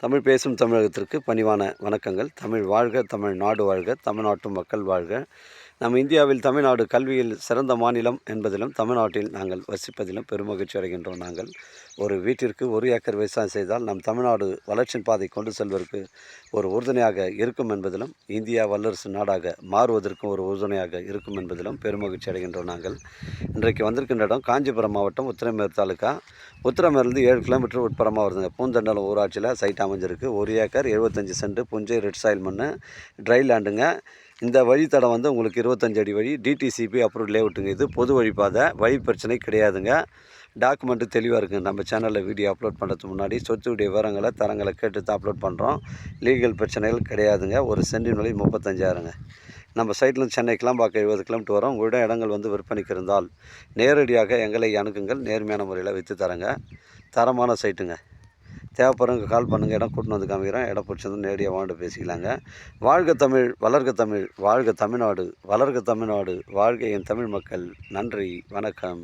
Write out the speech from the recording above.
தமிழ் பேசும் தமிழகத்திற்கு பணிவான வணக்கங்கள். தமிழ் வாழ்க, தமிழ்நாடு வாழ்க, தமிழ்நாட்டு மக்கள் வாழ்க. நம் இந்தியாவில் தமிழ்நாடு கல்வியில் சிறந்த மாநிலம் என்பதிலும் தமிழ்நாட்டில் நாங்கள் வசிப்பதிலும் பெருமகிழ்ச்சி அடைகின்றோம். நாங்கள் ஒரு வீட்டிற்கு 1 ஏக்கர் விவசாயம் செய்தால் நம் தமிழ்நாடு வளர்ச்சியின் பாதை கொண்டு செல்வதற்கு ஒரு உறுதுணையாக இருக்கும் என்பதிலும், இந்தியா வல்லரசு நாடாக மாறுவதற்கும் ஒரு உறுதுணையாக இருக்கும் என்பதிலும் பெருமகிழ்ச்சி அடைகின்றோம். நாங்கள் இன்றைக்கு வந்திருக்கின்ற இடம் காஞ்சிபுரம் மாவட்டம் உத்திரமேரூர் தாலுக்கா. உத்திரமேரூர்லேருந்து 7 கிலோமீட்டர் உட்புறமாக வருதுங்க. பூந்தண்டலம் ஊராட்சியில் சைட் அமைஞ்சிருக்கு. 1 ஏக்கர் 75 சென்ட் புஞ்சை ரெட் சாயில் மண், ட்ரை லேண்டுங்க. இந்த வழித்தடம் வந்து உங்களுக்கு 25 அடி வழி, டிடிசிபி அப்ரூவ் லேஅவுட்டுங்க. இது பொது வழிப்பாதை, வழி பிரச்சனை கிடையாதுங்க. டாக்குமெண்ட்டு தெளிவாக இருக்குங்க. நம்ம சேனலில் வீடியோ அப்லோட் பண்ணுறதுக்கு முன்னாடி சொத்துடைய விவரங்களை தரங்களை கேட்டு தான் அப்லோட் பண்ணுறோம். லீகல் பிரச்சனைகள் கிடையாதுங்க. ஒரு சென்டின் விலை 35,000ங்க. நம்ம சைட்லேருந்து சென்னை கிளம்பாக்கம் 70 கிலோமீட்டர் வரும். உங்களிடம் இடங்கள் வந்து விற்பனைக்கு இருந்தால் நேரடியாக எங்களை அணுகுங்கள். நேர்மையான முறையில் விற்று தரங்க. தரமான சைட்டுங்க. தேவைப்படுறவங்க கால் பண்ணுங்கள். இடம் கூட்டின்னு வந்து காமிக்கிறேன். இடம் பிடிச்சிருந்து நேரடியாக வாங்கிட்டு பேசிக்கலாங்க. வாழ்க தமிழ், வளர்க தமிழ், வாழ்க தமிழ்நாடு, வளர்க தமிழ்நாடு, வாழ்க என் தமிழ் மக்கள். நன்றி, வணக்கம்.